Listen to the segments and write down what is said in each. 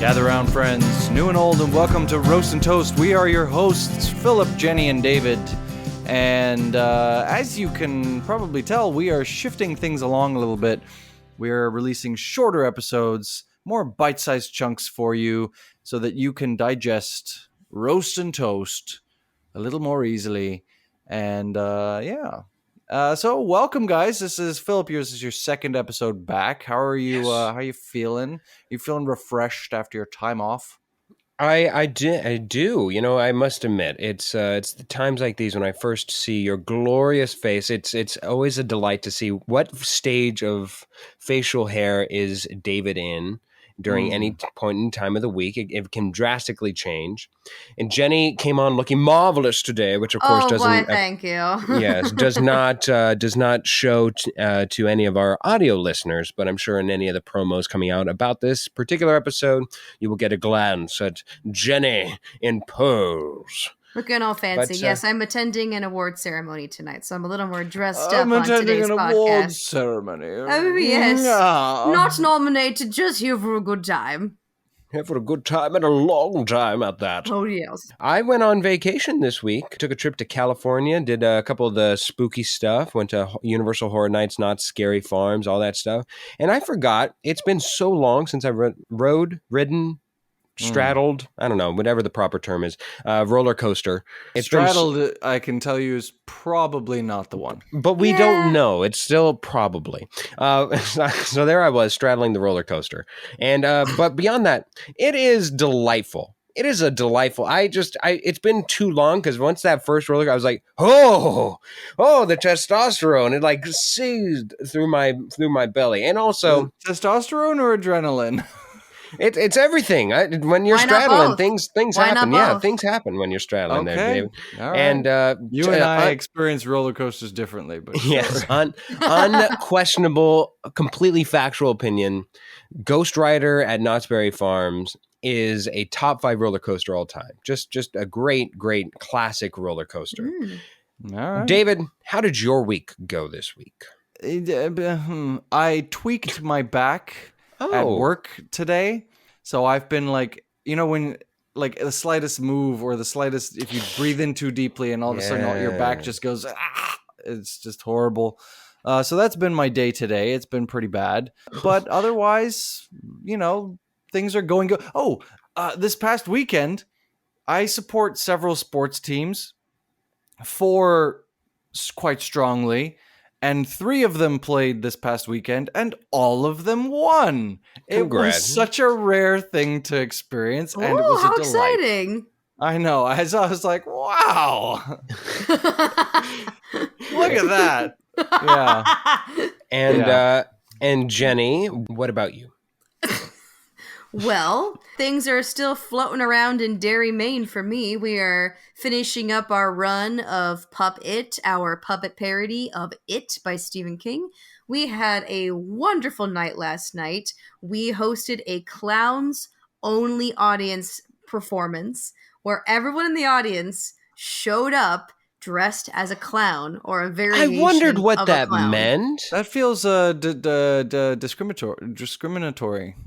Gather round, friends, new and old, and welcome to Roast and Toast. We are your hosts, Philip, Jennie, and David. And as you can probably tell, we are shifting things along a little bit. We are releasing shorter episodes, more bite-sized chunks for you, so that you can digest Roast and Toast a little more easily. And so welcome, guys. This is Philip. This is your second episode back. How are you? Yes. How are you feeling? You feeling refreshed after your time off? I do. You know, I must admit, it's the times like these when I first see your glorious face. It's always a delight to see what stage of facial hair is David in during any point in time of the week. It can drastically change. And Jennie came on looking marvelous today, which of course doesn't. Why, thank you. Yes, does not show to any of our audio listeners, but I'm sure in any of the promos coming out about this particular episode, you will get a glance at Jennie in pose. Looking all fancy. But, yes, I'm attending an award ceremony tonight, so I'm a little more dressed up I'm on attending today's an podcast. award ceremony. Oh, yes. Yeah. Not nominated, just here for a good time. Here for a good time and a long time at that. Oh, yes. I went on vacation this week. Took a trip to California, did a couple of the spooky stuff, went to Universal Horror Nights, Not Scary Farms, all that stuff. And I forgot, it's been so long since I ridden, straddled, I don't know, whatever the proper term is, roller coaster. Straddled, I can tell you, is probably not the one. But we don't know. It's still probably. So there I was, straddling the roller coaster. And but beyond that, it is delightful. It is a delightful. It's been too long because once that first roller, I was like, oh, the testosterone. It like seized through my belly, and also testosterone or adrenaline. It's everything. When you're straddling, things happen. Yeah, things happen when you're straddling there, David. All right. And you and I experience roller coasters differently, but yes, unquestionable, completely factual opinion. Ghost Rider at Knott's Berry Farms is a top 5 roller coaster all time. Just a great classic roller coaster. All right. David, how did your week go this week? I tweaked my back at work today, so I've been like, you know, when like the slightest move or the slightest, if you breathe in too deeply and all of a sudden your back just goes, it's just horrible. So that's been my day today. It's been pretty bad, but otherwise, you know, things are going good. This past weekend, I support several sports teams, 4 quite strongly. And 3 of them played this past weekend, and all of them won. It was such a rare thing to experience, and it was a delight. Exciting! I know. I was like, wow. Look at that. Yeah. And Jennie, what about you? Well, things are still floating around in Derry, Maine for me. We are finishing up our run of Pup It, our puppet parody of It by Stephen King. We had a wonderful night last night. We hosted a clowns-only audience performance where everyone in the audience showed up dressed as a clown or a variation. I wondered what of that a clown. meant. That feels discriminatory. Discriminatory.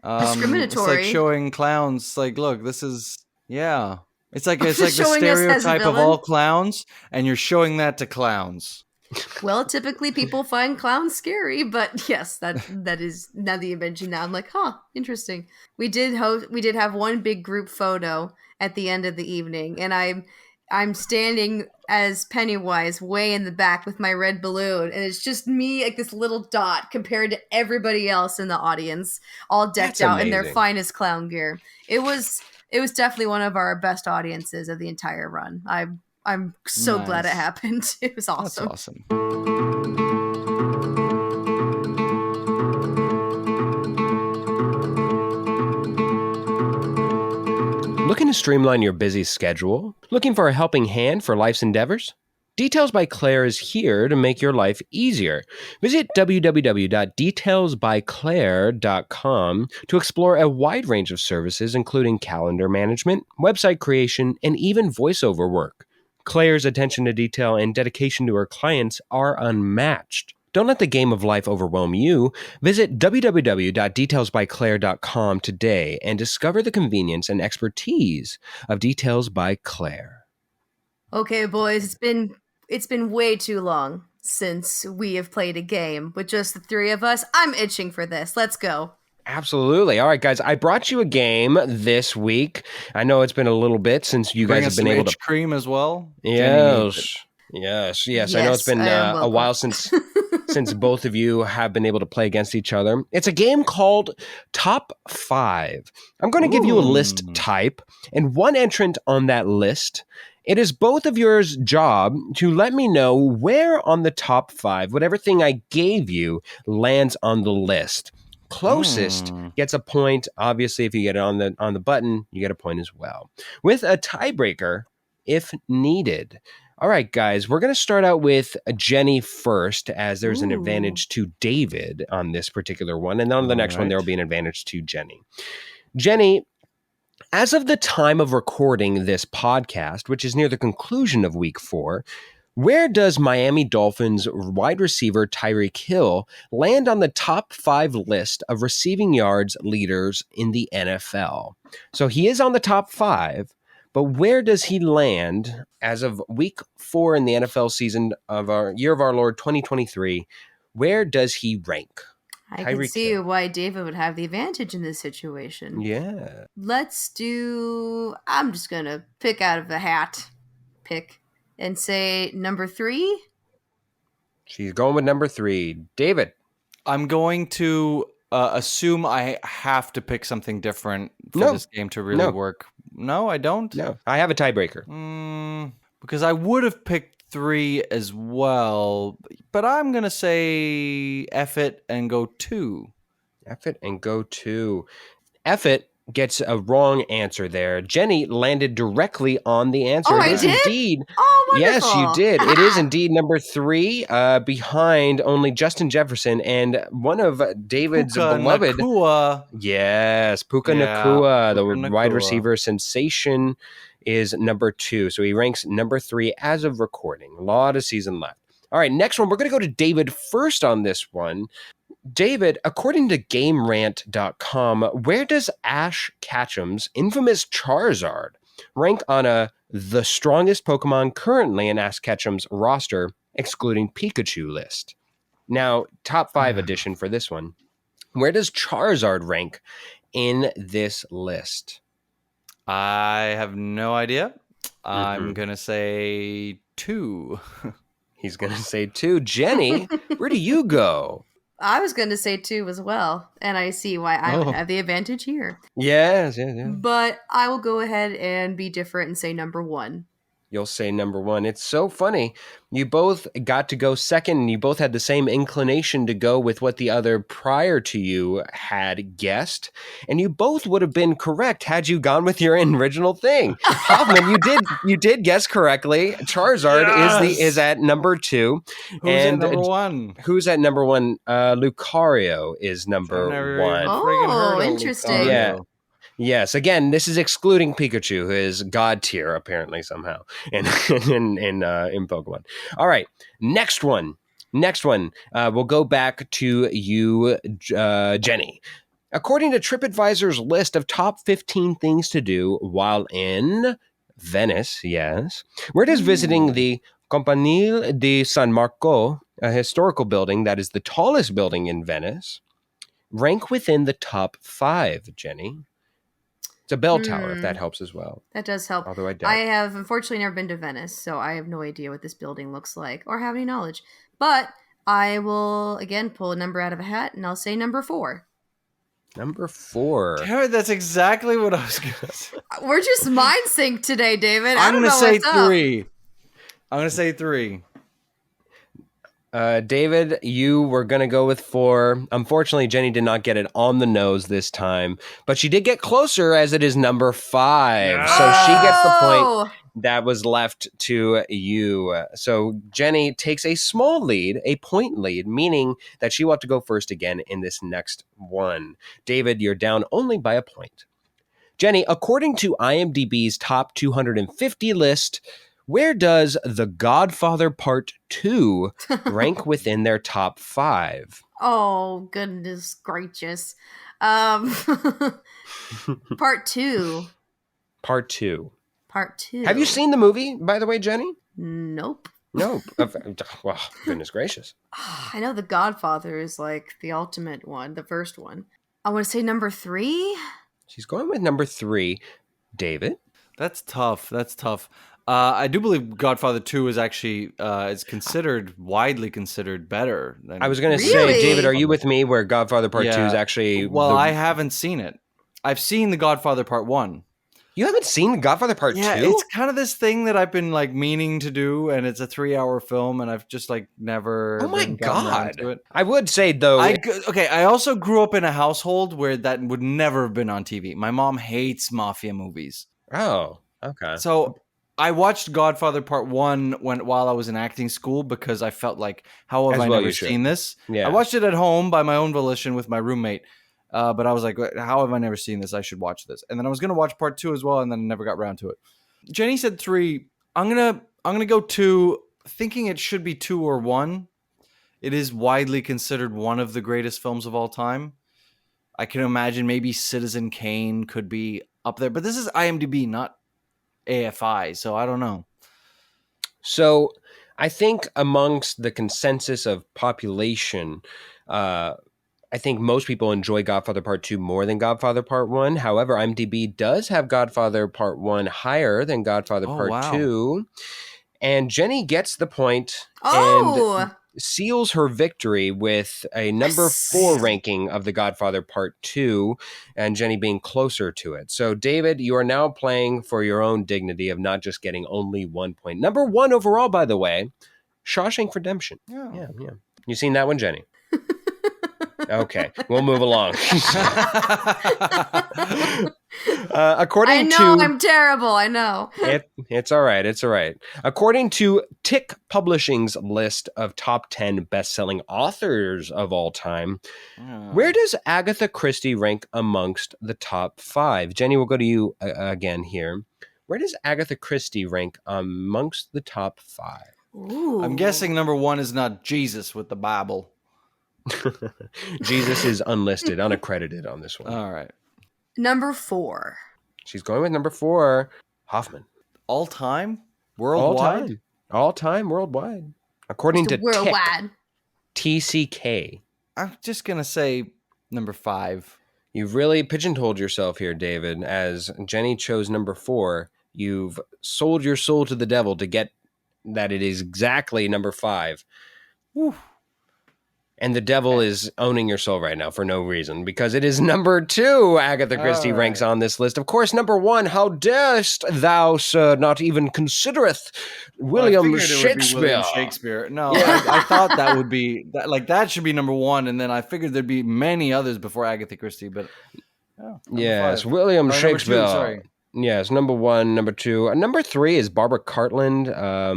It's like showing clowns, like, look, this is, yeah. It's like the Showing us as a stereotype of villain? all clowns, and you're showing that to clowns. Well, typically people find clowns scary, but yes, that is, now that you mention that, I'm like, interesting. We did have one big group photo at the end of the evening, and I'm standing as Pennywise way in the back with my red balloon, and it's just me, like this little dot compared to everybody else in the audience, all decked out in their finest clown gear. It was definitely one of our best audiences of the entire run. I'm so glad it happened. It was awesome. That's awesome. Looking to streamline your busy schedule? Looking for a helping hand for life's endeavors? Details by Claire is here to make your life easier. Visit www.detailsbyclaire.com to explore a wide range of services, including calendar management, website creation, and even voiceover work. Claire's attention to detail and dedication to her clients are unmatched. Don't let the game of life overwhelm you. Visit www.detailsbyclaire.com today and discover the convenience and expertise of Details by Claire. Okay, boys, it's been way too long since we have played a game with just the three of us. I'm itching for this. Let's go. Absolutely. All right, guys, I brought you a game this week. I know it's been a little bit since you guys have been able to... cream as well. Yes. I know it's been a while since both of you have been able to play against each other. It's a game called Top 5. I'm going to give you a list type and one entrant on that list. It is both of yours job to let me know where on the top 5, whatever thing I gave you, lands on the list. Closest gets a point. Obviously, if you get it on the button, you get a point as well, with a tiebreaker if needed. All right, guys, we're going to start out with Jenny first, as there's an advantage to David on this particular one. And then on the next one, there will be an advantage to Jenny. Jenny, as of the time of recording this podcast, which is near the conclusion of week 4, where does Miami Dolphins wide receiver Tyreek Hill land on the top 5 list of receiving yards leaders in the NFL? So he is on the top 5. But where does he land as of week 4 in the NFL season of our year of our Lord 2023? Where does he rank? I can see why David would have the advantage in this situation. Yeah. I'm just going to pick out of the hat. And say number 3. She's going with number 3. David. I'm going to assume I have to pick something different for this game to really work. No, I don't? No, I have a tiebreaker. Because I would have picked 3 as well, but I'm going to say F it and go 2. F it and go 2. F it gets a wrong answer there. Jenny landed directly on the answer. Oh, I did? Indeed. Oh, wonderful. Yes, you did. It is indeed number 3, behind only Justin Jefferson and one of David's beloved. Nakua. Yes, Puka Nakua, the wide receiver sensation, is number 2. So he ranks number 3 as of recording. A lot of season left. All right, next one. We're going to go to David first on this one. David, according to GameRant.com, where does Ash Ketchum's infamous Charizard rank on the strongest Pokemon currently in Ash Ketchum's roster, excluding Pikachu list? Now, top 5 edition for this one. Where does Charizard rank in this list? I have no idea. I'm going to say 2. He's going to say 2. Jenny, where do you go? I was going to say 2 as well, and I see why I would have the advantage here. Yes. But I will go ahead and be different and say number 1. You'll say number 1. It's so funny. You both got to go second, and you both had the same inclination to go with what the other prior to you had guessed, and you both would have been correct had you gone with your original thing. Hoffman, you did guess correctly. Charizard is at number 2. Who's at number 1? Who's at number 1? Lucario is number 1. Oh, interesting. Yeah. Yes, again, this is excluding Pikachu, who is God tier apparently somehow in Pokemon. All right, next one. We'll go back to you, Jenny. According to TripAdvisor's list of top 15 things to do while in Venice, yes, where does visiting the Campanile di San Marco, a historical building that is the tallest building in Venice, rank within the top 5, Jenny? It's a bell tower, if that helps as well. That does help. Although I doubt. I have unfortunately never been to Venice, so I have no idea what this building looks like or have any knowledge. But I will, again, pull a number out of a hat, and I'll say number 4. Number 4. Damn it, that's exactly what I was going to say. We're just mind sync today, David. I'm going to say 3. I'm going to say 3. David, you were going to go with 4. Unfortunately, Jenny did not get it on the nose this time, but she did get closer as it is number 5. So she gets the point that was left to you. So Jenny takes a small lead, a point lead, meaning that she will have to go first again in this next one. David, you're down only by a point. Jenny, according to IMDb's top 250 list, Where does The Godfather Part 2 rank within their top 5? Oh, goodness gracious. Um, part two. Part 2. Part 2. Have you seen the movie, by the way, Jenny? Nope. No. Well, goodness gracious. I know The Godfather is like the ultimate one, the first one. I want to say number 3. She's going with number 3. David? That's tough. I do believe Godfather 2 is actually is widely considered better than. I was going to Really? say, David, are you with me where Godfather Part 2 is actually... Well, I haven't seen it. I've seen The Godfather Part 1. You haven't seen Godfather Part 2? Yeah, it's kind of this thing that I've been like meaning to do, and it's a 3-hour film, and I've just like never. Oh my gotten around God! to it. I would say though. I also grew up in a household where that would never have been on TV. My mom hates mafia movies. Oh, okay. So I watched Godfather Part 1 while I was in acting school because I felt like, how have I never seen this? Yeah. I watched it at home by my own volition with my roommate. But I was like, how have I never seen this? I should watch this. And then I was going to watch part 2 as well, and then I never got around to it. Jenny said 3. I'm gonna go 2, thinking it should be 2 or 1. It is widely considered one of the greatest films of all time. I can imagine maybe Citizen Kane could be up there, but this is IMDb, not AFI, so I don't know. So I think amongst the consensus of population, I think most people enjoy Godfather Part 2 more than Godfather Part 1. However, IMDb does have Godfather Part 1 higher than Godfather Part 2. And Jenny gets the point and seals her victory with a number 4 ranking of the Godfather Part 2, and Jenny being closer to it. So, David, you are now playing for your own dignity of not just getting only 1 point. Number 1 overall, by the way, Shawshank Redemption. Yeah. You seen that one, Jenny? Okay, we'll move along. I'm terrible. I know. It's all right. It's all right. According to Tick Publishing's list of top 10 best-selling authors of all time, where does Agatha Christie rank amongst the top 5? Jenny, we'll go to you again here. Where does Agatha Christie rank amongst the top 5? Ooh. I'm guessing number 1 is not Jesus with the Bible. Jesus is unlisted, unaccredited on this one. All right. Number 4. She's going with number 4, Hoffman. All time? Worldwide? All time worldwide. According to worldwide. TCK. I'm just going to say number 5. You've really pigeonholed yourself here, David. As Jenny chose number 4, you've sold your soul to the devil to get that it is exactly number 5. Whew. And the devil is owning your soul right now for no reason, because it is number 2 Agatha Christie ranks on this list. Of course, number 1, how darest thou, sir, not even considereth William Shakespeare. William Shakespeare. No, yeah. I thought that would be, that should be number 1, and then I figured there'd be many others before Agatha Christie, but... yes, 5. William Shakespeare. 2, sorry. Yes, number 1, number 2. Number 3 is Barbara Cartland.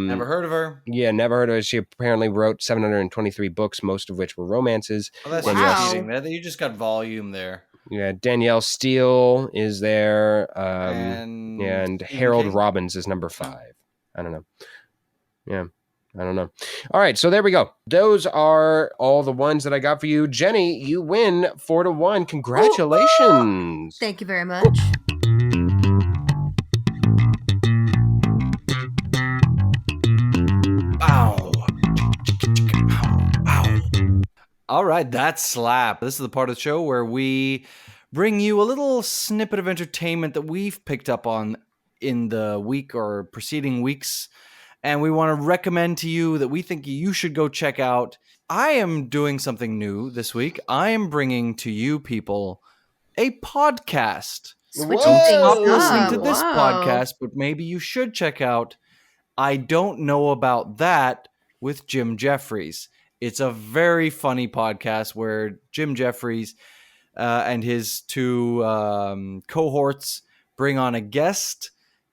Never heard of her. Yeah, never heard of her. She apparently wrote 723 books, most of which were romances. Oh, that's cheating. You just got volume there. Yeah, Danielle Steele is there. And Harold Robbins is number 5. I don't know. Yeah, I don't know. All right, so there we go. Those are all the ones that I got for you. Jenny, you win 4-1. Congratulations. Thank you very much. All right, that slap. This is the part of the show where we bring you a little snippet of entertainment that we've picked up on in the week or preceding weeks, and we want to recommend to you that we think you should go check out. I am doing something new this week. I am bringing to you people a podcast. Switching things Stop up. listening to this podcast, but maybe you should check out I Don't Know About That with Jim Jeffries. It's a very funny podcast where Jim Jeffries and his 2 cohorts bring on a guest.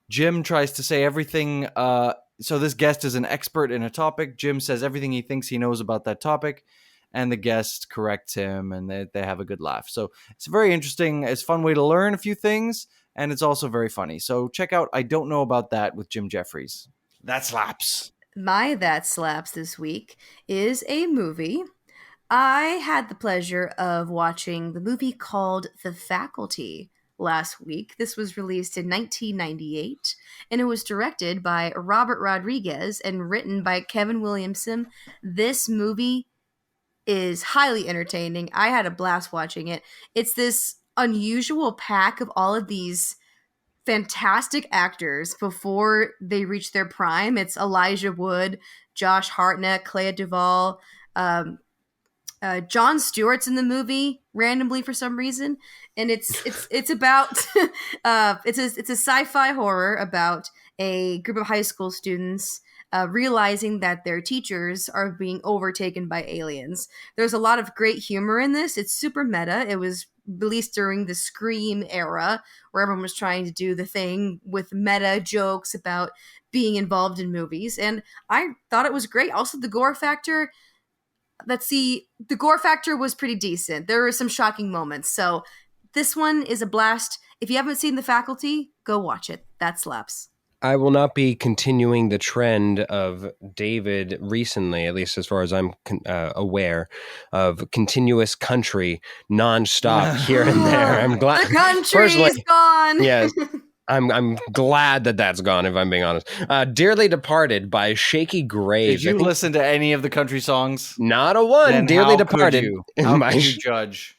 Jim tries to say everything. So this guest is an expert in a topic. Jim says everything he thinks he knows about that topic, and the guest corrects him, and they have a good laugh. So it's very interesting. It's a fun way to learn a few things, and it's also very funny. So check out I Don't Know About That with Jim Jeffries. That slaps. My That Slaps this week is a movie. I had the pleasure of watching the movie called The Faculty last week. This was released in 1998, and it was directed by Robert Rodriguez and written by Kevin Williamson. This movie is highly entertaining. I had a blast watching it. It's this unusual pack of all of these fantastic actors before they reach their prime. It's Elijah Wood, Josh Hartnett, Clea Duvall, Jon Stewart's in the movie randomly for some reason, and it's about it's a sci-fi horror about a group of high school students realizing that their teachers are being overtaken by aliens. There's a lot of great humor in this. It's super meta. It was released during the Scream era, where everyone was trying to do the thing with meta jokes about being involved in movies, and I thought it was great. Also, the gore factor. The gore factor was pretty decent. There were some shocking moments. So this one is a blast. If you haven't seen The Faculty, go watch it. That slaps. I will not be continuing the trend of David recently, at least as far as I'm aware, of continuous country nonstop here and there. I'm glad the country is gone. Yes. I'm glad that that's gone, if I'm being honest. Dearly Departed by Shaky Graves. Did you listen to any of the country songs? Not a one. Then Dearly Departed. How could you judge?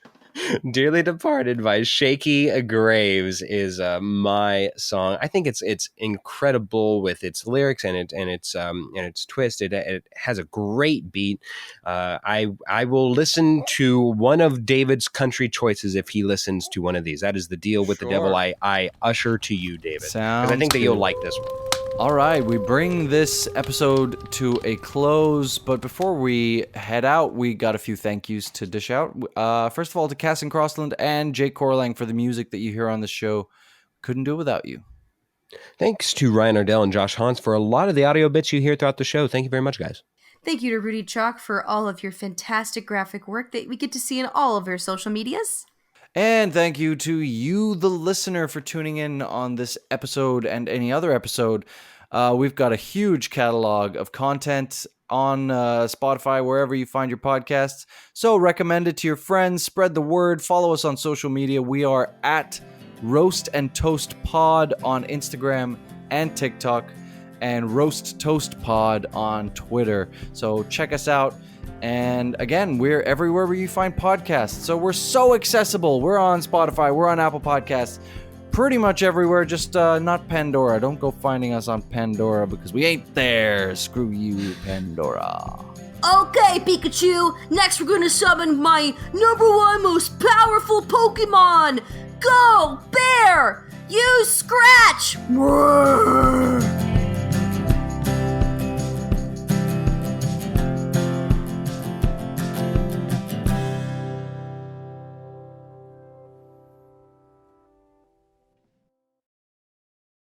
Dearly Departed by Shaky Graves is my song. I think it's incredible with its lyrics and its twist. It has a great beat. I will listen to one of David's country choices if he listens to one of these. That is the deal with the devil I usher to you, David. Because I think that you'll like this one. All right, we bring this episode to a close, but before we head out, we got a few thank yous to dish out. First of all, to Casson Crossland and Jake Corlang for the music that you hear on the show. Couldn't do it without you. Thanks to Ryan Ardell and Josh Hans for a lot of the audio bits you hear throughout the show. Thank you very much, guys. Thank you to Rudy Chalk for all of your fantastic graphic work that we get to see in all of your social medias. And thank you to you, the listener, for tuning in on this episode and any other episode. We've got a huge catalog of content on Spotify, wherever you find your podcasts. So recommend it to your friends, spread the word, follow us on social media. We are at Roast and Toast Pod on Instagram and TikTok, and Roast Toast Pod on Twitter. So check us out. And again, we're everywhere where you find podcasts. So we're so accessible. We're on Spotify. We're on Apple Podcasts. Pretty much everywhere, just not Pandora. Don't go finding us on Pandora because we ain't there. Screw you, Pandora. Okay, Pikachu. Next, we're going to summon my #1 most powerful Pokemon. Go, Bear! Use Scratch!